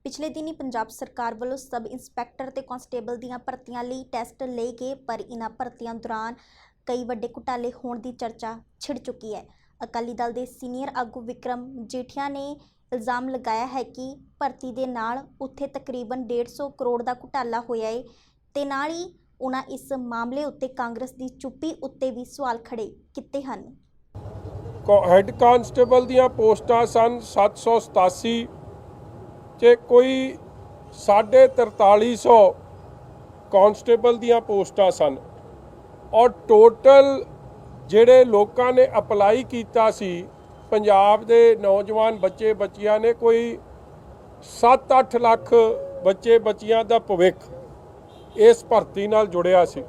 पिछले दिन ही पंजाब सरकार वालों सब इंस्पैक्टर ते कांस्टेबल दीयां भर्तियां लई टैसट लए गए, पर इन्हां भर्तियां दौरान कई वड्डे घोटाले होण दी चर्चा छिड़ चुकी है। अकाली दल के सीनियर आगू विक्रम मजीठिया ने इल्जाम लगाया है कि भर्ती दे नाल उत्थे तकरीबन 150 करोड़ का घोटाला होया है ते नाल ही उन्हां इस मामले उत्ते कांग्रेस की चुप्पी उत्ते भी सवाल खड़े कीते हन। हैड कांस्टेबल दीयां पोस्टां सन 787 च कोई 4350 कांस्टेबल दीयां पोस्टां सन और टोटल ਜਿਹੜੇ ਲੋਕਾਂ ਨੇ ਅਪਲਾਈ ਕੀਤਾ ਸੀ ਪੰਜਾਬ ਦੇ ਨੌਜਵਾਨ ਬੱਚੇ ਬੱਚੀਆਂ ਨੇ ਕੋਈ 7-8 ਲੱਖ ਬੱਚੇ ਬੱਚੀਆਂ ਦਾ ਭਵਿੱਖ ਇਸ ਭਰਤੀ ਨਾਲ ਜੁੜਿਆ ਸੀ।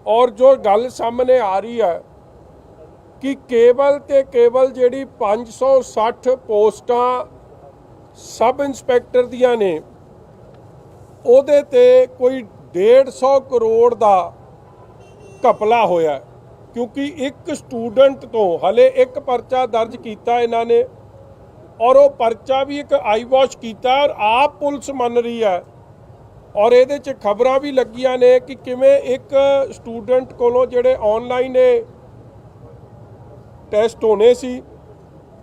ਔਰ ਜੋ ਗੱਲ ਸਾਹਮਣੇ ਆ ਰਹੀ ਹੈ ਕਿ ਕੇਵਲ ਤੇ ਕੇਵਲ ਜਿਹੜੀ 560 ਪੋਸਟਾਂ सब इंस्पैक्टर दियां ने ਉਹਦੇ ਤੇ कोई 150 करोड़ का घपला होया, क्योंकि एक स्टूडेंट तो हले एक परचा दर्ज किया इन्हां ने और वो परचा भी एक आई वॉश किया और आप पुलिस मन रही है और ये खबरां भी लगियां ने कि किवें एक स्टूडेंट कोलों जिहड़े ऑनलाइन टैसट होने सी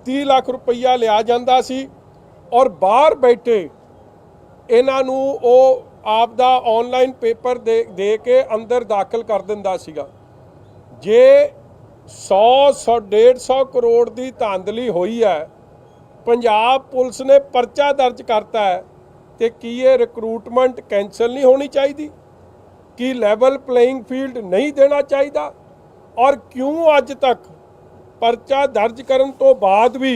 30 लाख रुपया लिया जांदा सी और बाहर बैठे इन्हों आप दा ऑनलाइन पेपर दे के अंदर दाखिल कर दिंदा सीगा। जे 100-150 करोड़ की धांधली हुई है, पंजाब पुलिस ने परचा दर्ज करता है, तो की ये रिक्रूटमेंट कैंसल नहीं होनी चाहिए? कि लैवल प्लेइंग फील्ड नहीं देना चाहिए? और क्यों अज तक परचा दर्ज करन तो बाद भी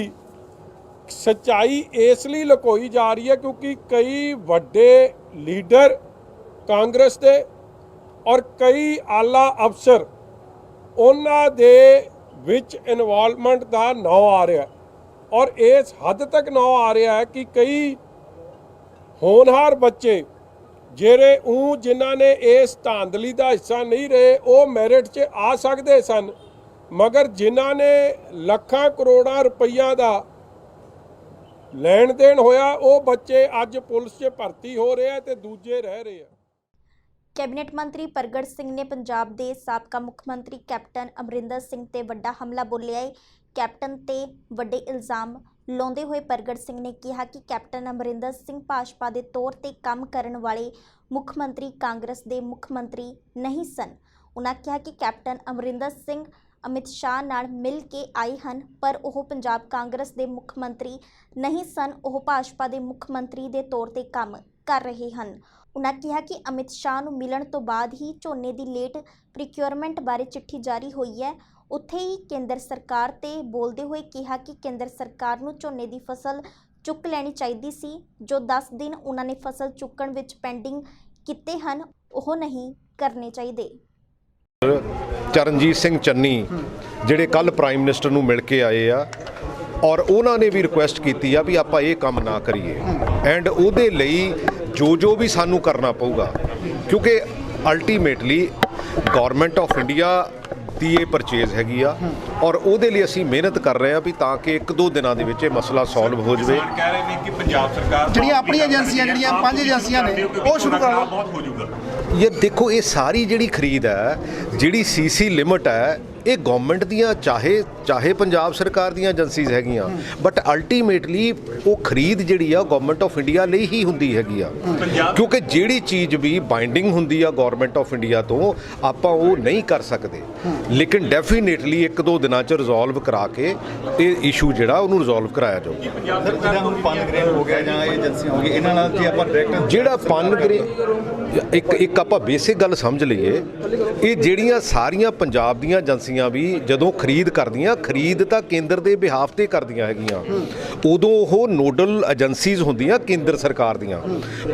सच्चाई इसलिए लुकोई जा रही है क्योंकि कई वड्डे लीडर कांग्रेस के और कई आला अफसर उन्हां दे विच इनवॉल्वमेंट का नाम आ रहा है और इस हद तक नाम आ रहा है कि कई होनहार बच्चे ਜਿਹੜੇ जिन्हां ने इस धांधली का हिस्सा नहीं रहे वो मैरिट च आ सकते सन, मगर जिन्हां ने लाखां करोड़ां रुपया का ਲੈਣ ਦੇਣ ਹੋਇਆ ਉਹ ਬੱਚੇ ਅੱਜ ਪੁਲਿਸ 'ਚ ਭਰਤੀ ਹੋ ਰਹੇ ਆ ਤੇ ਦੂਜੇ ਰਹਿ ਰਹੇ ਆ। कैबिनेट मंत्री परगट सिंह ने पंजाब के साबका मुख मंत्री कैप्टन अमरिंदर सिंह ते वड्डा हमला बोलिया है। कैप्टन ते वड्डे इल्जाम लाउंदे होए परगट सिंह ने कहा कि कैप्टन अमरिंदर सिंह भाजपा के तौर ते काम करन वाले मुख मंत्री कांग्रेस के मुख मंत्री नहीं सन। उन्होंने कहा कि कैप्टन अमरिंदर सिंह अमित शाह नाल मिल के आए हैं, पर वह पंजाब कांग्रेस के मुख मंत्री नहीं सन, वह भाजपा के मुख मंत्री के तौर पर काम कर रहे हैं। उन्होंने कहा कि अमित शाह नूं मिलण तो बाद ही झोने की लेट प्रिक्योरमेंट बारे चिट्ठी जारी हुई है। उत्थे ही केंद्र सरकार ते बोलते हुए कहा कि केंद्र सरकार नूं झोने की फसल चुक लैनी चाहिए सी। जो 10 दिन उन्होंने फसल चुकण विच पेंडिंग किते हैं वह नहीं करने चाहिए। चरणजीत सिंह चन्नी ਜਿਹੜੇ ਕੱਲ ਪ੍ਰਾਈਮ ਮਿਨਿਸਟਰ ਨੂੰ ਮਿਲ ਕੇ ਆਏ ਆ ਔਰ ਉਹਨਾਂ ਨੇ ਵੀ ਰਿਕੁਐਸਟ ਕੀਤੀ ਆ ਵੀ ਆਪਾਂ ਇਹ ਕੰਮ ਨਾ ਕਰੀਏ ਐਂਡ ਉਹਦੇ ਲਈ ਜੋ ਵੀ ਸਾਨੂੰ ਕਰਨਾ ਪਊਗਾ, ਕਿਉਂਕਿ ਅਲਟੀਮੇਟਲੀ ਗਵਰਨਮੈਂਟ ਆਫ ਇੰਡੀਆ ਦੀ ਇਹ ਪਰਚੇਜ਼ ਹੈਗੀ ਆ ਔਰ ਉਹਦੇ ਲਈ ਅਸੀਂ ਮਿਹਨਤ ਕਰ ਰਹੇ ਆ ਵੀ ਤਾਂ ਕਿ 1-2 ਦਿਨਾਂ ਦੇ ਵਿੱਚ ਇਹ ਮਸਲਾ ਸੋਲਵ ਹੋ ਜਾਵੇ। ਕਹਿ ਰਹੇ ਨੇ ਕਿ ਪੰਜਾਬ ਸਰਕਾਰ ਜਿਹੜੀਆਂ ਆਪਣੀਆਂ ਏਜੰਸੀਆਂ ਜਿਹੜੀਆਂ 5 ਏਜੰਸੀਆਂ ਨੇ ਉਹ ਸ਼ੁਰੂ ਕਰਾ ਬਹੁਤ ਹੋ ਜਾਊਗਾ। ये देखो ये सारी जिहड़ी खरीद है जिहड़ी सीसी लिमिट है ये गवर्नमेंट दियां चाहे पंजाब सरकार दियां एजेंसीज हैगियां, बट अल्टीमेटली वो खरीद जिहड़ी आ गवर्नमेंट ऑफ इंडिया लई ही हुंदी हैगी आ, क्योंकि जिहड़ी चीज़ भी बाइंडिंग हुंदी आ गवर्नमेंट ऑफ इंडिया तो आपां वो नहीं कर सकते, लेकिन डेफिनेटली 1-2 दिनां च रिजोल्व करा के ये इशू जिहड़ा उहनूं रिजोल्व कराया जाऊगा। जिहड़ा पनग्रेन एक आपां बेसिक गल समझ लईए, ये जिहड़ियां सारियां पंजाब दियां एजेंसियां भी जदों खरीद करदियां खरीद तां केंद्र दे बिहाफ ते करदियां हैगियां, उदों ओह नोडल एजेंसीज हुंदियां केंद्र सरकार दियां,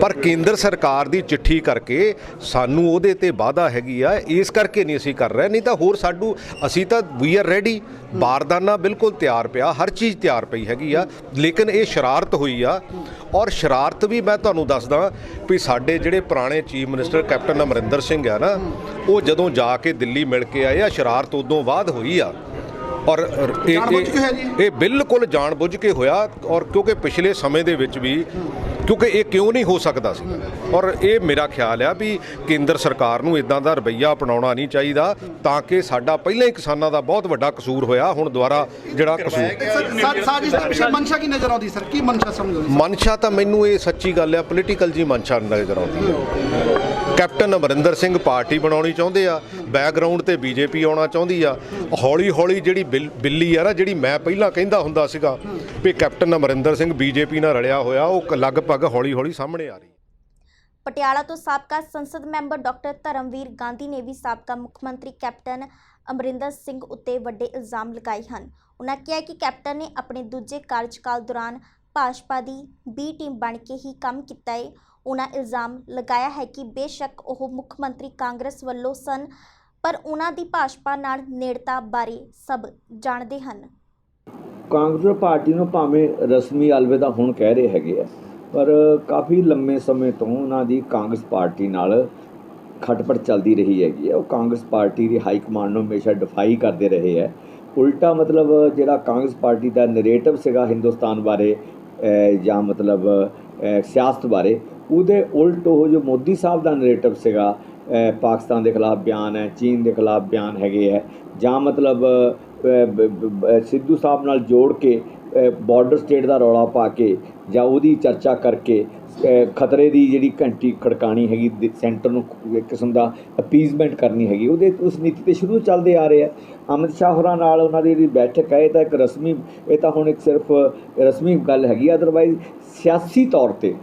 पर केंद्र सरकार दी चिट्ठी करके सानूं ओहदे ते वादा हैगी आ, इस करके नहीं असीं कर रहे, नहीं तां होर साडू असीं तां वी आर रेडी, बारदाना बिल्कुल तैयार पिया, हर चीज़ तैयार पई हैगी आ, लेकिन ये शरारत हुई आ और शरारत भी मैं तुहानूं दसदा भी साडे जिहड़े पुराने chief minister captain Amarinder Singh है ना, वो जदों जाके दिल्ली मिल के आए आ शरारत उदों बाद हुई आ ਔਰ ਇਹ ਬਿਲਕੁਲ ਜਾਣਬੁੱਝ ਕੇ ਹੋਇਆ। ਔਰ ਕਿਉਂਕਿ ਪਿਛਲੇ ਸਮੇਂ ਦੇ ਵਿੱਚ ਵੀ ਕਿਉਂਕਿ ਇਹ ਕਿਉਂ ਨਹੀਂ ਹੋ ਸਕਦਾ ਸੀ, ਔਰ ਇਹ ਮੇਰਾ ਖਿਆਲ ਆ ਵੀ ਕੇਂਦਰ ਸਰਕਾਰ ਨੂੰ ਇਦਾਂ ਦਾ ਰਵੱਈਆ ਅਪਣਾਉਣਾ ਨਹੀਂ ਚਾਹੀਦਾ, ਤਾਂ ਕਿ ਸਾਡਾ ਪਹਿਲਾਂ ਹੀ ਕਿਸਾਨਾਂ ਦਾ ਬਹੁਤ ਵੱਡਾ ਕਸੂਰ ਹੋਇਆ, ਹੁਣ ਦੁਬਾਰਾ ਜਿਹੜਾ ਕਸੂਰ ਸਾਜ਼ਿਸ਼ ਦੇ ਪਿੱਛੇ ਮਨਸ਼ਾ ਕੀ ਨਜ਼ਰ ਆਉਂਦੀ ਸਰ? ਕੀ ਮਨਸ਼ਾ ਸਮਝੋ? ਮਨਸ਼ਾ ਤਾਂ ਮੈਨੂੰ ਇਹ ਸੱਚੀ ਗੱਲ ਆ ਪੋਲੀਟੀਕਲ ਜੀ ਮਨਸ਼ਾ ਨਜ਼ਰ ਆਉਂਦੀ ਹੈ। ਕੈਪਟਨ ਅਮਰਿੰਦਰ ਸਿੰਘ ਪਾਰਟੀ ਬਣਾਉਣੀ ਚਾਹੁੰਦੇ ਆ, ਬੈਕਗਰਾਊਂਡ ਤੇ ਬੀਜੇਪੀ ਆਉਣਾ ਚਾਹੁੰਦੀ ਆ। ਹੌਲੀ ਹੌਲੀ ਜਿਹੜੀ ਬਿੱਲੀ ਆ ਨਾ, ਜਿਹੜੀ ਮੈਂ ਪਹਿਲਾਂ ਕਹਿੰਦਾ ਹੁੰਦਾ ਸੀਗਾ ਵੀ ਕੈਪਟਨ ਅਮਰਿੰਦਰ ਸਿੰਘ ਬੀਜੇਪੀ ਨਾਲ ਰਲਿਆ ਹੋਇਆ, ਉਹ ਲਗਭਗ ਹੌਲੀ ਹੌਲੀ ਸਾਹਮਣੇ ਆ ਰਹੀ। ਪਟਿਆਲਾ ਤੋਂ ਸਾਬਕਾ ਸੰਸਦ ਮੈਂਬਰ ਡਾਕਟਰ ਧਰਮਵੀਰ ਗਾਂਧੀ ਨੇ ਵੀ ਸਾਬਕਾ ਮੁੱਖ ਮੰਤਰੀ ਕੈਪਟਨ ਅਮਰਿੰਦਰ ਸਿੰਘ ਉੱਤੇ ਵੱਡੇ ਇਲਜ਼ਾਮ ਲਗਾਏ ਹਨ। ਉਨ੍ਹਾਂ ਕਿਹਾ ਕਿ ਕੈਪਟਨ ਨੇ ਆਪਣੇ ਦੂਜੇ ਕਾਰਜਕਾਲ ਦੌਰਾਨ ਭਾਜਪਾ ਦੀ ਬੀ ਟੀਮ ਬਣ ਕੇ ਹੀ ਕੰਮ ਕੀਤਾ ਹੈ। ਉਨ੍ਹਾਂ ਇਲਜ਼ਾਮ ਲਗਾਇਆ ਹੈ ਕਿ ਬੇਸ਼ੱਕ ਉਹ ਮੁੱਖ ਮੰਤਰੀ ਕਾਂਗਰਸ ਵੱਲੋਂ ਸਨ, ਪਰ ਉਨ੍ਹਾਂ ਦੀ ਭਾਜਪਾ ਨਾਲ ਨੇੜਤਾ ਬਾਰੇ ਸਭ ਜਾਣਦੇ ਹਨ। ਕਾਂਗਰਸ ਪਾਰਟੀ ਨੂੰ ਭਾਵੇਂ ਰਸਮੀ ਅਲਵਿਦਾ ਹੁਣ ਕਹਿ ਰਹੇ ਹੈਗੇ ਆ, ਪਰ ਕਾਫੀ ਲੰਮੇ ਸਮੇਂ ਤੋਂ ਉਹਨਾਂ ਦੀ ਕਾਂਗਰਸ ਪਾਰਟੀ ਨਾਲ ਖਟਪਟ ਚੱਲਦੀ ਰਹੀ ਹੈਗੀ ਹੈ। ਉਹ ਕਾਂਗਰਸ ਪਾਰਟੀ ਦੀ ਹਾਈ ਕਮਾਂਡ ਨੂੰ ਹਮੇਸ਼ਾ ਡਿਫਾਈ ਕਰਦੇ ਰਹੇ ਹੈ। ਉਲਟਾ ਮਤਲਬ ਜਿਹੜਾ ਕਾਂਗਰਸ ਪਾਰਟੀ ਦਾ ਨਰੇਟਿਵ ਸੀਗਾ ਹਿੰਦੁਸਤਾਨ ਬਾਰੇ ਜਾਂ ਮਤਲਬ ਸਿਆਸਤ ਬਾਰੇ, ਉਹਦੇ ਉਲਟ ਉਹ ਜੋ ਮੋਦੀ ਸਾਹਿਬ ਦਾ ਨਰੇਟਿਵ ਸੀਗਾ, ਪਾਕਿਸਤਾਨ ਦੇ ਖਿਲਾਫ ਬਿਆਨ ਹੈ, ਚੀਨ ਦੇ ਖਿਲਾਫ ਬਿਆਨ ਹੈਗੇ ਹੈ, ਜਾਂ ਮਤਲਬ ਸਿੱਧੂ ਸਾਹਿਬ ਨਾਲ ਜੋੜ ਕੇ ਬਾਰਡਰ ਸਟੇਟ ਦਾ ਰੌਲਾ ਪਾ ਕੇ ਜਾਂ ਉਹਦੀ ਚਰਚਾ ਕਰਕੇ ਖਤਰੇ ਦੀ ਜਿਹੜੀ ਘੰਟੀ ਖੜਕਾਣੀ ਹੈਗੀ, ਸੈਂਟਰ ਨੂੰ ਇੱਕ ਕਿਸਮ ਦਾ ਅਪੀਜ਼ਮੈਂਟ ਕਰਨੀ ਹੈਗੀ, ਉਹਦੇ ਉਸ ਨੀਤੀ 'ਤੇ ਸ਼ੁਰੂ ਚੱਲਦੇ ਆ ਰਹੇ ਆ। ਅਮਿਤ ਸ਼ਾਹ ਹੋਰਾਂ ਨਾਲ ਉਹਨਾਂ ਦੀ ਜਿਹੜੀ ਬੈਠਕ ਹੈ, ਇਹ ਤਾਂ ਇੱਕ ਰਸਮੀ, ਇਹ ਤਾਂ ਹੁਣ ਇੱਕ ਸਿਰਫ ਰਸਮੀ ਗੱਲ ਹੈਗੀ। ਅਦਰਵਾਈਜ਼ ਸਿਆਸੀ ਤੌਰ 'ਤੇ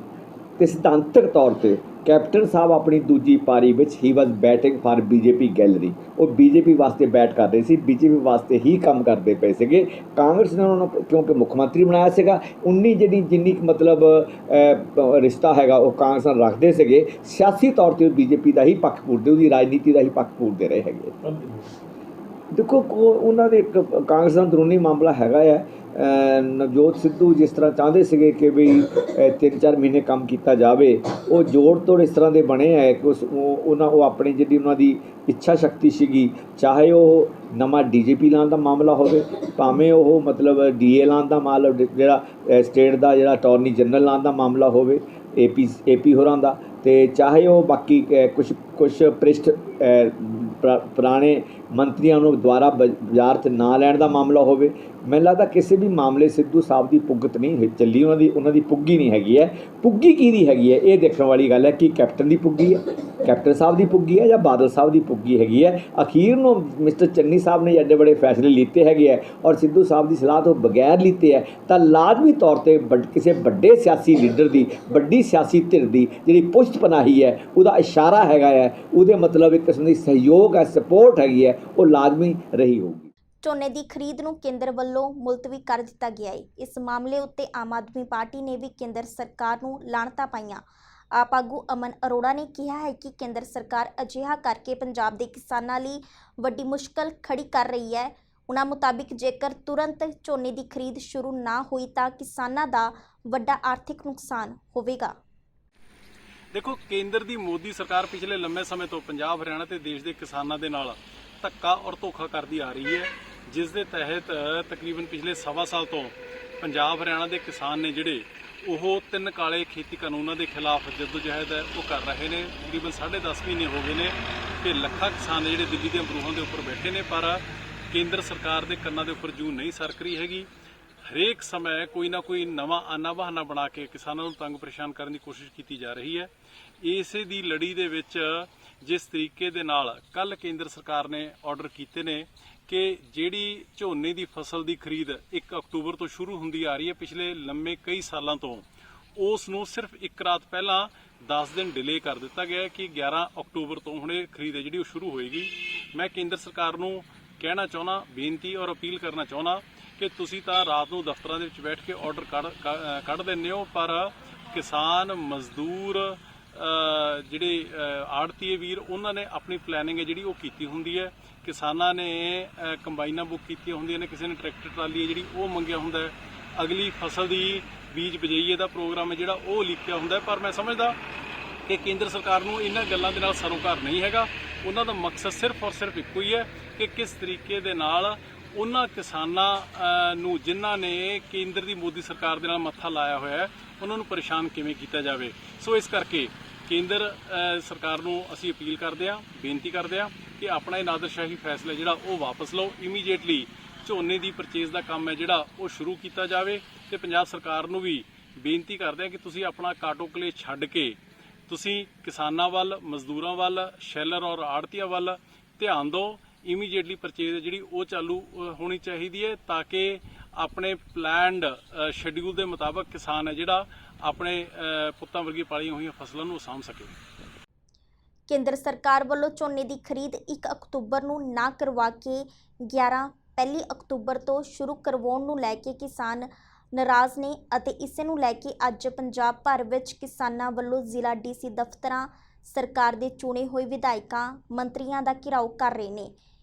ਅਤੇ ਸਿਧਾਂਤਕ ਤੌਰ 'ਤੇ ਕੈਪਟਨ ਸਾਹਿਬ ਆਪਣੀ ਦੂਜੀ ਪਾਰੀ ਵਿੱਚ ਹੀ ਵਾਜ਼ ਬੈਟਿੰਗ ਫਾਰ ਬੀਜੇਪੀ ਗੈਲਰੀ। ਉਹ ਬੀਜੇਪੀ ਵਾਸਤੇ ਬੈਟ ਕਰ ਰਹੇ ਸੀ, ਬੀਜੇਪੀ ਵਾਸਤੇ ਹੀ ਕੰਮ ਕਰਦੇ ਪਏ ਸੀਗੇ। ਕਾਂਗਰਸ ਨੇ ਉਹਨਾਂ ਨੂੰ ਕਿਉਂਕਿ ਮੁੱਖ ਮੰਤਰੀ ਬਣਾਇਆ ਸੀਗਾ, ਜਿੰਨੀ ਮਤਲਬ ਰਿਸ਼ਤਾ ਹੈਗਾ ਉਹ ਕਾਂਗਰਸ ਨਾਲ ਰੱਖਦੇ ਸੀਗੇ। ਸਿਆਸੀ ਤੌਰ 'ਤੇ ਉਹ ਬੀਜੇਪੀ ਦਾ ਹੀ ਪੱਖ ਪੂਰਦੇ, ਉਹਦੀ ਰਾਜਨੀਤੀ ਦਾ ਹੀ ਪੱਖ ਪੂਰਦੇ ਰਹੇ ਹੈਗੇ। ਦੇਖੋ ਉਹਨਾਂ ਦੇ ਇੱਕ ਕਾਂਗਰਸ ਦਾ ਅੰਦਰੂਨੀ ਮਾਮਲਾ ਹੈਗਾ ਹੈ। ਨਵਜੋਤ ਸਿੱਧੂ ਜਿਸ ਤਰ੍ਹਾਂ ਚਾਹੁੰਦੇ ਸੀਗੇ ਕਿ ਵੀ 3-4 ਮਹੀਨੇ ਕੰਮ ਕੀਤਾ ਜਾਵੇ, ਉਹ ਜੋੜ ਤੋੜ ਇਸ ਤਰ੍ਹਾਂ ਦੇ ਬਣੇ ਹੈ ਕਿ ਉਹ ਆਪਣੀ ਜਿਹੜੀ ਉਹਨਾਂ ਦੀ ਇੱਛਾ ਸ਼ਕਤੀ ਸੀਗੀ, ਚਾਹੇ ਉਹ ਨਵਾਂ DGP ਲਾਉਣ ਦਾ ਮਾਮਲਾ ਹੋਵੇ, ਭਾਵੇਂ ਉਹ ਮਤਲਬ DA ਲਾਉਣ ਦਾ ਮਾਮਲਾ, ਜਿਹੜਾ ਸਟੇਟ ਦਾ ਜਿਹੜਾ ਅਟਾਰਨੀ ਜਨਰਲ ਲਾਉਣ ਦਾ ਮਾਮਲਾ ਹੋਵੇ AP ਹੋਰਾਂ ਦਾ, ਅਤੇ ਚਾਹੇ ਉਹ ਬਾਕੀ ਕੁਛ ਪ੍ਰਿਸ਼ਟ ਪੁਰਾਣੇ ਮੰਤਰੀਆਂ ਨੂੰ ਦੁਬਾਰਾ ਬਾਜ਼ਾਰ 'ਚ ਨਾ ਲੈਣ ਦਾ ਮਾਮਲਾ ਹੋਵੇ। ਮੈਨੂੰ ਲੱਗਦਾ ਕਿਸੇ ਵੀ ਮਾਮਲੇ ਸਿੱਧੂ ਸਾਹਿਬ ਦੀ ਪੁੱਗਤ ਨਹੀਂ ਚੱਲੀ, ਉਹਨਾਂ ਦੀ ਪੁੱਗੀ ਨਹੀਂ ਹੈਗੀ ਹੈ। ਪੁੱਗੀ ਕਿਹਦੀ ਹੈਗੀ ਹੈ, ਇਹ ਦੇਖਣ ਵਾਲੀ ਗੱਲ ਹੈ ਕਿ ਕੈਪਟਨ ਦੀ ਪੁੱਗੀ ਹੈ, ਕੈਪਟਨ ਸਾਹਿਬ ਦੀ ਪੁੱਗੀ ਹੈ, ਜਾਂ ਬਾਦਲ ਸਾਹਿਬ ਦੀ ਪੁੱਗੀ ਹੈਗੀ ਹੈ। ਅਖੀਰ ਨੂੰ ਮਿਸਟਰ ਚੰਨੀ ਸਾਹਿਬ ਨੇ ਐਡੇ ਬੜੇ ਫੈਸਲੇ ਲਿੱਤੇ ਹੈਗੇ ਹੈ ਔਰ ਸਿੱਧੂ ਸਾਹਿਬ ਦੀ ਸਲਾਹ ਤੋਂ ਬਗੈਰ ਲਿੱਤੇ ਹੈ, ਤਾਂ ਲਾਜ਼ਮੀ ਤੌਰ 'ਤੇ ਕਿਸੇ ਵੱਡੇ ਸਿਆਸੀ ਲੀਡਰ ਦੀ, ਵੱਡੀ ਸਿਆਸੀ ਧਿਰ ਦੀ ਜਿਹੜੀ ਪੁਸ਼ਤ ਪਨਾਹੀ ਹੈ, ਉਹਦਾ ਇਸ਼ਾਰਾ ਹੈਗਾ ਹੈ, ਉਹਦੇ ਮਤਲਬ ਇੱਕ ਕਿਸਮ ਦੀ ਸਹਿਯੋਗ ਹੈ, ਸਪੋਰਟ ਹੈਗੀ ਹੈ, ਉਹ ਲਾਜ਼ਮੀ ਰਹੀ ਹੋਊਗੀ। ਝੋਨੇ ਦੀ ਖਰੀਦ ਨੂੰ ਕੇਂਦਰ ਵੱਲੋਂ ਮੁਲਤਵੀ ਕਰ ਦਿੱਤਾ ਗਿਆ ਹੈ। ਇਸ ਮਾਮਲੇ ਉੱਤੇ ਆਮ ਆਦਮੀ ਪਾਰਟੀ ਨੇ ਵੀ ਕੇਂਦਰ ਸਰਕਾਰ ਨੂੰ ਲਾਹਨਤਾਂ ਪਾਈਆਂ। ਆਪ ਆਗੂ ਅਮਨ ਅਰੋੜਾ ਨੇ ਕਿਹਾ ਹੈ ਕਿ ਕੇਂਦਰ ਸਰਕਾਰ ਅਜਿਹਾ ਕਰਕੇ ਪੰਜਾਬ ਦੇ ਕਿਸਾਨਾਂ ਲਈ ਵੱਡੀ ਮੁਸ਼ਕਲ ਖੜੀ ਕਰ ਰਹੀ ਹੈ। ਉਨ੍ਹਾਂ ਮੁਤਾਬਿਕ ਜੇਕਰ ਤੁਰੰਤ ਝੋਨੇ ਦੀ ਖਰੀਦ ਸ਼ੁਰੂ ਨਾ ਹੋਈ ਤਾਂ ਕਿਸਾਨਾਂ ਦਾ ਵੱਡਾ ਆਰਥਿਕ ਨੁਕਸਾਨ ਹੋਵੇਗਾ। ਦੇਖੋ, ਕੇਂਦਰ ਦੀ ਮੋਦੀ ਸਰਕਾਰ ਪਿਛਲੇ ਲੰਮੇ ਸਮੇਂ ਤੋਂ ਪੰਜਾਬ, ਹਰਿਆਣਾ ਤੇ ਦੇਸ਼ ਦੇ ਕਿਸਾਨਾਂ ਦੇ ਨਾਲ ਧੱਕਾ ਔਰ ਧੋਖਾ ਕਰਦੀ ਆ ਰਹੀ ਹੈ, ਜਿਸ ਦੇ ਤਹਿਤ ਤਕਰੀਬਨ ਪਿਛਲੇ ਸਵਾ ਸਾਲ ਤੋਂ ਪੰਜਾਬ, ਹਰਿਆਣਾ ਦੇ ਕਿਸਾਨ ਨੇ ਜਿਹੜੇ ਉਹ 3 ਕਾਲੇ ਖੇਤੀ ਕਾਨੂੰਨਾਂ ਦੇ ਖਿਲਾਫ ਜਦੋਜਹਿਦ ਹੈ ਉਹ ਕਰ ਰਹੇ ਨੇ। ਤਕਰੀਬਨ 10.5 ਮਹੀਨੇ ਹੋ ਗਏ ਨੇ ਕਿ ਲੱਖਾਂ ਕਿਸਾਨ ਜਿਹੜੇ ਦਿੱਲੀ ਦੀਆਂ ਬਰੂਹਾਂ ਦੇ ਉੱਪਰ ਬੈਠੇ ਨੇ, ਪਰ ਕੇਂਦਰ ਸਰਕਾਰ ਦੇ ਕੰਨਾਂ ਦੇ ਉੱਪਰ ਜੂੰ ਨਹੀਂ ਸਰਕ ਰਹੀ ਹੈਗੀ। ਹਰੇਕ ਸਮੇਂ ਕੋਈ ਨਾ ਕੋਈ ਨਵਾਂ ਆਨਾ ਬਹਾਨਾ ਬਣਾ ਕੇ ਕਿਸਾਨਾਂ ਨੂੰ ਤੰਗ ਪਰੇਸ਼ਾਨ ਕਰਨ ਦੀ ਕੋਸ਼ਿਸ਼ ਕੀਤੀ ਜਾ ਰਹੀ ਹੈ। ਇਸੇ ਦੀ ਲੜੀ ਦੇ ਵਿੱਚ ਜਿਸ ਤਰੀਕੇ ਦੇ ਨਾਲ ਕੱਲ ਕੇਂਦਰ ਸਰਕਾਰ ਨੇ ਆਰਡਰ ਕੀਤੇ ਨੇ ਕਿ ਜਿਹੜੀ ਝੋਨੇ ਦੀ ਫਸਲ ਦੀ ਖਰੀਦ 1 ਅਕਤੂਬਰ ਤੋਂ ਸ਼ੁਰੂ ਹੁੰਦੀ ਆ ਰਹੀ ਹੈ ਪਿਛਲੇ ਲੰਮੇ ਕਈ ਸਾਲਾਂ ਤੋਂ, ਉਸ ਨੂੰ ਸਿਰਫ 1 ਰਾਤ ਪਹਿਲਾਂ 10 ਦਿਨ ਡਿਲੇ ਕਰ ਦਿੱਤਾ ਗਿਆ ਕਿ 11 ਅਕਤੂਬਰ ਤੋਂ ਹੁਣ ਇਹ ਖਰੀਦ ਹੈ ਜਿਹੜੀ ਉਹ ਸ਼ੁਰੂ ਹੋਏਗੀ। ਮੈਂ ਕੇਂਦਰ ਸਰਕਾਰ ਨੂੰ ਕਹਿਣਾ ਚਾਹੁੰਦਾ, ਬੇਨਤੀ ਔਰ ਅਪੀਲ ਕਰਨਾ ਚਾਹੁੰਦਾ ਕਿ ਤੁਸੀਂ ਤਾਂ ਰਾਤ ਨੂੰ ਦਫ਼ਤਰਾਂ ਦੇ ਵਿੱਚ ਬੈਠ ਕੇ ਆਰਡਰ ਕੱਢ ਦਿੰਦੇ ਹੋ, ਪਰ ਕਿਸਾਨ, ਮਜ਼ਦੂਰ, ਜਿਹੜੇ ਆੜਤੀਏ ਵੀਰ, ਉਹਨਾਂ ਨੇ ਆਪਣੀ ਪਲੈਨਿੰਗ ਹੈ ਜਿਹੜੀ ਉਹ ਕੀਤੀ ਹੁੰਦੀ ਹੈ। ਕਿਸਾਨਾਂ ਨੇ ਕੰਬਾਈਨਾਂ ਬੁੱਕ ਕੀਤੀਆਂ ਹੁੰਦੀਆਂ ਨੇ, ਕਿਸੇ ਨੇ ਟਰੈਕਟਰ ਟਰਾਲੀ ਹੈ ਜਿਹੜੀ ਉਹ ਮੰਗਿਆ ਹੁੰਦਾ ਹੈ, ਅਗਲੀ ਫਸਲ ਦੀ ਬੀਜ ਬਜਾਈਏ ਦਾ ਪ੍ਰੋਗਰਾਮ ਹੈ ਜਿਹੜਾ ਉਹ ਲਿਖਿਆ ਹੁੰਦਾ ਹੈ। ਪਰ ਮੈਂ ਸਮਝਦਾ ਕਿ ਕੇਂਦਰ ਸਰਕਾਰ ਨੂੰ ਇਹਨਾਂ ਗੱਲਾਂ ਦੇ ਨਾਲ ਸਰੋਕਾਰ ਨਹੀਂ ਹੈਗਾ। ਉਹਨਾਂ ਦਾ ਮਕਸਦ ਸਿਰਫ ਔਰ ਸਿਰਫ ਇੱਕੋ ਹੀ ਹੈ ਕਿ ਕਿਸ ਤਰੀਕੇ ਦੇ ਨਾਲ ਉਹਨਾਂ ਕਿਸਾਨਾਂ ਨੂੰ ਜਿਨ੍ਹਾਂ ਨੇ ਕੇਂਦਰ ਦੀ ਮੋਦੀ ਸਰਕਾਰ ਦੇ ਨਾਲ ਮੱਥਾ ਲਾਇਆ ਹੋਇਆ ਹੈ ਉਹਨਾਂ ਨੂੰ ਪਰੇਸ਼ਾਨ ਕਿਵੇਂ ਕੀਤਾ ਜਾਵੇ। ਸੋ ਇਸ ਕਰਕੇ ਕੇਂਦਰ ਸਰਕਾਰ ਨੂੰ ਅਸੀਂ ਅਪੀਲ ਕਰਦੇ ਹਾਂ, ਬੇਨਤੀ ਕਰਦੇ ਹਾਂ ਕਿ ਆਪਣਾ ਇਹ ਨਾਦਰਸ਼ਾਹੀ ਫੈਸਲਾ ਜਿਹੜਾ ਉਹ ਵਾਪਸ ਲਓ। ਇਮੀਡੀਏਟਲੀ ਝੋਨੇ ਦੀ ਪਰਚੇਜ਼ ਦਾ ਕੰਮ ਹੈ ਜਿਹੜਾ ਉਹ ਸ਼ੁਰੂ ਕੀਤਾ ਜਾਵੇ ਤੇ ਪੰਜਾਬ ਸਰਕਾਰ ਨੂੰ ਵੀ ਬੇਨਤੀ ਕਰਦੇ ਹਾਂ ਕਿ ਤੁਸੀਂ ਆਪਣਾ ਕਾਟੋਕਲੇ ਛੱਡ ਕੇ ਤੁਸੀਂ ਕਿਸਾਨਾਂ ਵੱਲ, ਮਜ਼ਦੂਰਾਂ ਵੱਲ, ਸ਼ੈਲਰ ਔਰ ਆੜਤੀਆਂ ਵੱਲ ਧਿਆਨ ਦਿਓ। ਇਮੀਡੀਏਟਲੀ ਪਰਚੇਜ਼ ਜਿਹੜੀ ਉਹ ਚਾਲੂ ਹੋਣੀ ਚਾਹੀਦੀ ਹੈ ਤਾਂ ਕਿ ਆਪਣੇ ਪਲਾਨਡ ਸ਼ੈਡਿਊਲ ਦੇ ਮੁਤਾਬਕ ਕਿਸਾਨ ਹੈ ਜਿਹੜਾ ਆਪਣੇ ਪੁੱਤਾਂ ਵਰਗੀ ਪਾਲੀਆਂ ਹੋਈਆਂ ਫਸਲਾਂ ਨੂੰ ਸਾਂਭ ਸਕੇ। ਕੇਂਦਰ ਸਰਕਾਰ ਵੱਲੋਂ ਝੋਨੇ ਦੀ ਖਰੀਦ 1 ਅਕਤੂਬਰ ਨੂੰ ਨਾ ਕਰਵਾ ਕੇ 1 ਅਕਤੂਬਰ ਤੋਂ ਸ਼ੁਰੂ ਕਰਵਾਉਣ ਨੂੰ ਲੈ ਕੇ ਕਿਸਾਨ ਨਾਰਾਜ਼ ਨੇ ਅਤੇ ਇਸੇ ਨੂੰ ਲੈ ਕੇ ਅੱਜ ਪੰਜਾਬ ਭਰ ਵਿੱਚ ਕਿਸਾਨਾਂ ਵੱਲੋਂ ਜ਼ਿਲ੍ਹਾ ਡੀਸੀ ਦਫ਼ਤਰਾਂ, ਸਰਕਾਰ ਦੇ ਚੁਣੇ ਹੋਏ ਵਿਧਾਇਕਾਂ, ਮੰਤਰੀਆਂ ਦਾ ਘਿਰਾਓ ਕਰ ਰਹੇ ਨੇ।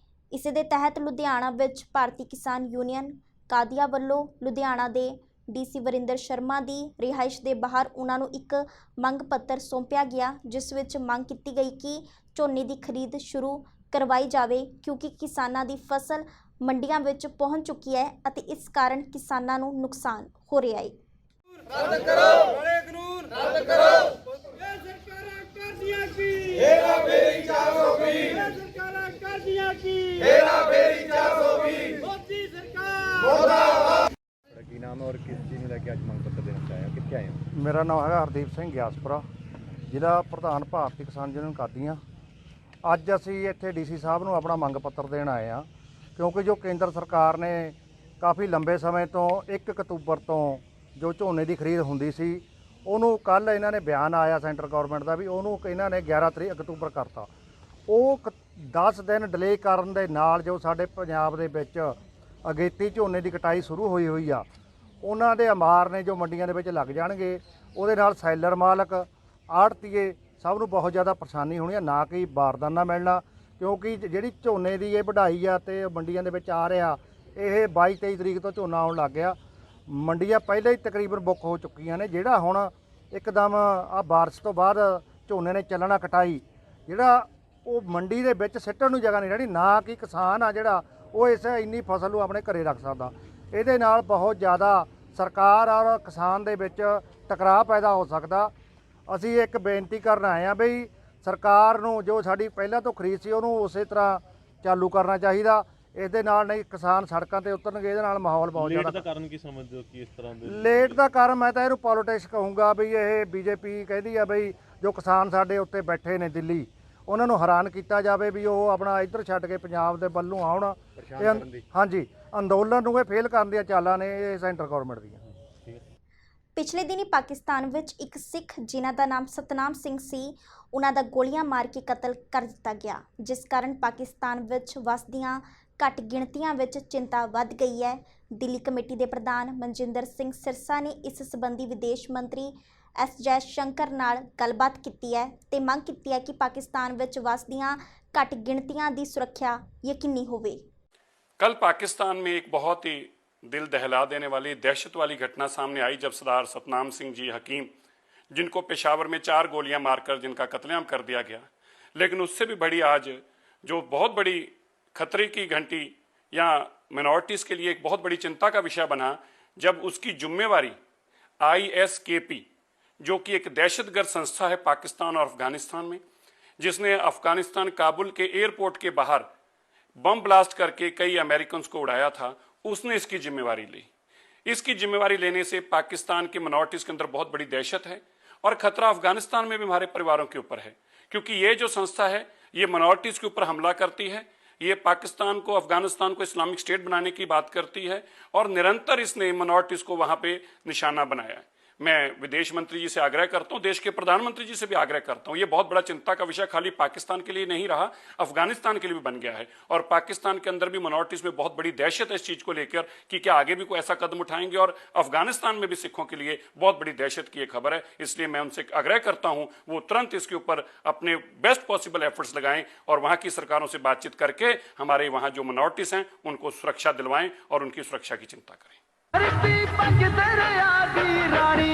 ਇਸੇ ਦੇ ਤਹਿਤ ਲੁਧਿਆਣਾ ਵਿੱਚ ਭਾਰਤੀ ਕਿਸਾਨ ਯੂਨੀਅਨ ਕਾਦੀਆਂ ਵੱਲੋਂ ਲੁਧਿਆਣਾ ਦੇ ਡੀਸੀ ਵਰਿੰਦਰ ਸ਼ਰਮਾ ਦੀ ਰਿਹਾਇਸ਼ ਦੇ ਬਾਹਰ ਉਹਨਾਂ ਨੂੰ ਇੱਕ ਮੰਗ ਪੱਤਰ ਸੌਂਪਿਆ ਗਿਆ, ਜਿਸ ਵਿੱਚ ਮੰਗ ਕੀਤੀ ਗਈ ਕਿ ਝੋਨੇ ਦੀ ਖਰੀਦ ਸ਼ੁਰੂ ਕਰਵਾਈ ਜਾਵੇ ਕਿਉਂਕਿ ਕਿਸਾਨਾਂ ਦੀ ਫਸਲ ਮੰਡੀਆਂ ਵਿੱਚ ਪਹੁੰਚ ਚੁੱਕੀ ਹੈ ਅਤੇ ਇਸ ਕਾਰਨ ਕਿਸਾਨਾਂ ਨੂੰ ਨੁਕਸਾਨ ਹੋ ਰਿਹਾ ਹੈ। ਰੱਦ ਕਰੋ ਕਾਲੇ ਕਾਨੂੰਨ, ਰੱਦ ਕਰੋ ਇਹ ਸਰਕਾਰਾਂ ਕਰਦੀਆਂ ਕੀ, ਹੇਰਾ ਫੇਰੀ 420, ਇਹ ਸਰਕਾਰਾਂ ਕਰਦੀਆਂ ਕੀ, ਹੇਰਾ ਫੇਰੀ 420, ਮੋਦੀ ਸਰਕਾਰ ਮੁਰਦਾਬਾਦ। ਕੀ ਨਾਮ ਹੈ ਔਰ ਕਿਸ ਚੀਜ਼ ਨੂੰ ਲੈ ਕੇ ਅੱਜ ਮੰਗ ਪੱਤਰ ਦੇਣਾ ਚਾਹਿਆ, ਕਿੱਥੇ ਆਏ ਹੋ? ਮੇਰਾ ਨਾਮ ਹੈਗਾ ਹਰਦੀਪ ਸਿੰਘ ਗਿਆਸਪੁਰਾ, ਜ਼ਿਲ੍ਹਾ ਪ੍ਰਧਾਨ ਭਾਰਤੀ ਕਿਸਾਨ ਯੂਨੀਅਨ ਕਾਦੀਆਂ। ਅੱਜ ਅਸੀਂ ਇੱਥੇ ਡੀਸੀ ਸਾਹਿਬ ਨੂੰ ਆਪਣਾ ਮੰਗ ਪੱਤਰ ਦੇਣ ਆਏ ਹਾਂ ਕਿਉਂਕਿ ਜੋ ਕੇਂਦਰ ਸਰਕਾਰ ਨੇ ਕਾਫੀ ਲੰਬੇ ਸਮੇਂ ਤੋਂ 1 ਅਕਤੂਬਰ ਤੋਂ ਜੋ ਝੋਨੇ ਦੀ ਖਰੀਦ ਹੁੰਦੀ ਸੀ ਉਹਨੂੰ ਕੱਲ ਇਹਨਾਂ ਨੇ ਬਿਆਨ ਆਇਆ ਸੈਂਟਰ ਗਵਰਨਮੈਂਟ ਦਾ ਵੀ ਉਹਨੂੰ ਇਹਨਾਂ ਨੇ 11 ਅਕਤੂਬਰ ਕਰਤਾ। ਉਹ 10 ਦਿਨ ਡਿਲੇ ਕਰਨ ਦੇ ਨਾਲ ਜੋ ਸਾਡੇ ਪੰਜਾਬ ਦੇ ਵਿੱਚ ਅਗੇਤੀ ਝੋਨੇ ਦੀ ਕਟਾਈ ਸ਼ੁਰੂ ਹੋਈ ਆ ਉਹਨਾਂ ਦੇ ਅਮਾਰ ਨੇ ਜੋ ਮੰਡੀਆਂ ਦੇ ਵਿੱਚ ਲੱਗ ਜਾਣਗੇ, ਉਹਦੇ ਨਾਲ ਸੈਲਰ ਮਾਲਕ, ਆੜਤੀਏ ਸਭ ਨੂੰ ਬਹੁਤ ਜ਼ਿਆਦਾ ਪਰੇਸ਼ਾਨੀ ਹੋਣੀ ਆ, ਨਾ ਕਿ ਬਾਰਦਾਨਾ ਮਿਲਣਾ ਕਿਉਂਕਿ ਜਿਹੜੀ ਝੋਨੇ ਦੀ ਇਹ ਵਢਾਈ ਆ ਤੇ ਮੰਡੀਆਂ ਦੇ ਵਿੱਚ ਆ ਰਿਹਾ ਇਹ 22-23 ਤਰੀਕ ਤੋਂ ਝੋਨਾ ਆਉਣ ਲੱਗ ਗਿਆ। ਮੰਡੀਆਂ ਪਹਿਲਾਂ ਹੀ ਤਕਰੀਬਨ ਬੁੱਕ ਹੋ ਚੁੱਕੀਆਂ ਨੇ। ਜਿਹੜਾ ਹੁਣ ਇੱਕਦਮ ਆ ਬਾਰਿਸ਼ ਤੋਂ ਬਾਅਦ ਝੋਨੇ ਨੇ ਚੱਲਣਾ ਕਟਾਈ, ਜਿਹੜਾ ਉਹ ਮੰਡੀ ਦੇ ਵਿੱਚ ਸਿੱਟਣ ਨੂੰ ਜਗ੍ਹਾ ਨਹੀਂ ਰਹਿਣੀ, ਨਾ ਕਿ ਕਿਸਾਨ ਆ ਜਿਹੜਾ ਉਹ ਇਸ ਇੰਨੀ ਫਸਲ ਨੂੰ ਆਪਣੇ ਘਰੇ ਰੱਖ ਸਕਦਾ। ਇਹਦੇ ਨਾਲ ਬਹੁਤ ਜ਼ਿਆਦਾ ਸਰਕਾਰ ਔਰ ਕਿਸਾਨ ਦੇ ਵਿੱਚ ਟਕਰਾਅ ਪੈਦਾ ਹੋ ਸਕਦਾ। ਅਸੀਂ ਇੱਕ ਬੇਨਤੀ ਕਰਨ ਆਏ ਹਾਂ ਬਈ ਸਰਕਾਰ ਨੂੰ ਜੋ ਸਾਡੀ ਪਹਿਲਾਂ ਤੋਂ ਖਰੀਦ ਸੀ ਉਹਨੂੰ ਉਸੇ ਤਰ੍ਹਾਂ ਚਾਲੂ ਕਰਨਾ ਚਾਹੀਦਾ। ਇਸ ਦੇ ਨਾਲ ਨਹੀਂ ਕਿਸਾਨ ਸੜਕਾਂ ਤੇ ਉਤਰਨਗੇ। ਇਹਦੇ ਨਾਲ ਮਾਹੌਲ ਬਹੁਤ ਜ਼ਿਆਦਾ। ਲੇਟ ਦਾ ਕਾਰਨ ਕੀ ਸਮਝਦੇ ਹੋ ਕਿ ਇਸ ਤਰ੍ਹਾਂ ਦੇ ਲੇਟ ਦਾ ਕਾਰਨ ਮੈਂ ਤਾਂ ਇਹਨੂੰ ਪੋਲੀਟਿਕਸ ਕਹੂੰਗਾ ਬਈ ਇਹ ਬੀਜੇਪੀ ਕਹਿੰਦੀ ਆ ਬਈ ਜੋ ਕਿਸਾਨ ਸਾਡੇ ਉੱਤੇ ਬੈਠੇ ਨੇ ਦਿੱਲੀ ਉਹਨਾਂ ਨੂੰ ਹੈਰਾਨ ਕੀਤਾ ਜਾਵੇ ਵੀ ਉਹ ਆਪਣਾ ਇੱਧਰ ਛੱਡ ਕੇ ਪੰਜਾਬ ਦੇ ਵੱਲ ਨੂੰ ਆਉਣ। ਹਾਂਜੀ, ਅੰਦੋਲਨ ਨੂੰ ਇਹ ਫੇਲ ਕਰਨ ਦੀਆਂ ਚਾਲਾਂ ਨੇ ਇਹ ਸੈਂਟਰ ਗਵਰਨਮੈਂਟ ਦੀਆਂ। ਪਿਛਲੇ ਦਿਨੀ ਪਾਕਿਸਤਾਨ ਵਿੱਚ ਇੱਕ ਸਿੱਖ ਜਿਨ੍ਹਾਂ ਦਾ ਨਾਮ ਸਤਨਾਮ ਸਿੰਘ ਸੀ ਉਹਨਾਂ ਦਾ ਗੋਲੀਆਂ ਮਾਰ ਕੇ ਕਤਲ ਕਰ ਦਿੱਤਾ ਗਿਆ, ਜਿਸ ਕਾਰਨ ਪਾਕਿਸਤਾਨ ਵਿੱਚ ਵਸਦੀਆਂ ਘੱਟ ਗਿਣਤੀਆਂ ਵਿੱਚ ਚਿੰਤਾ ਵੱਧ ਗਈ ਹੈ। ਦਿੱਲੀ ਕਮੇਟੀ ਦੇ ਪ੍ਰਧਾਨ ਮਨਜਿੰਦਰ ਸਿੰਘ ਸਿਰਸਾ ਨੇ ਇਸ ਸੰਬੰਧੀ ਵਿਦੇਸ਼ ਮੰਤਰੀ ਐਸ ਜੈ ਸ਼ੰਕਰ ਨਾਲ ਗੱਲਬਾਤ ਕੀਤੀ ਹੈ ਤੇ ਮੰਗ ਕੀਤੀ ਹੈ ਕਿ ਪਾਕਿस्तान ਵਿੱਚ ਵਸਦੀਆਂ ਘੱਟ ਗਿਣਤੀਆਂ ਦੀ ਸੁਰੱਖਿਆ ਯਕੀਨੀ ਹੋਵੇ। कल पाकिस्तान में एक बहुत ही दिल दहला देने वाली दहशत वाली घटना सामने आई जब सरदार सतनाम सिंह जी हकीम, जिनको पेशावर में 4 गोलियां मारकर जिनका कत्लेआम कर दिया गया, लेकिन उससे भी बड़ी आज जो बहुत बड़ी खतरे की घंटी या मिनॉरिटीज़ के लिए एक बहुत बड़ी चिंता का विषय बना जब उसकी जिम्मेवारी ISKP जो कि एक दहशतगर्द संस्था है पाकिस्तान और अफगानिस्तान में, जिसने अफगानिस्तान काबुल के एयरपोर्ट के बाहर बम ब्लास्ट करके कई अमेरिकन्स को उड़ाया था, उसने इसकी जिम्मेवारी ली। इसकी जिम्मेवारी लेने से पाकिस्तान के मिनॉरिटीज़ के अंदर बहुत बड़ी दहशत है और ख़तरा अफगानिस्तान में भी हमारे परिवारों के ऊपर है, क्योंकि ये जो संस्था है ये मिनॉरिटीज़ के ऊपर हमला करती है। ये पाकिस्तान को, अफगानिस्तान को इस्लामिक स्टेट बनाने की बात करती है और निरंतर इसने मिनॉरिटीज़ को वहाँ पे निशाना बनाया है। मैं विदेश मंत्री जी से आग्रह करता हूँ, देश के प्रधानमंत्री जी से भी आग्रह करता हूँ, ये बहुत बड़ा चिंता का विषय खाली पाकिस्तान के लिए नहीं रहा, अफगानिस्तान के लिए भी बन गया है और पाकिस्तान के अंदर भी मिनॉरिटीज़ में बहुत बड़ी दहशत है इस चीज़ को लेकर कि क्या आगे भी कोई ऐसा कदम उठाएंगे, और अफगानिस्तान में भी सिखों के लिए बहुत बड़ी दहशत की एक खबर है। इसलिए मैं उनसे आग्रह करता हूँ वो तुरंत इसके ऊपर अपने बेस्ट पॉसिबल एफर्ट्स लगाएं और वहाँ की सरकारों से बातचीत करके हमारे वहाँ जो मिनॉरिटीज़ हैं उनको सुरक्षा दिलवाएं और उनकी सुरक्षा की चिंता करें। रानी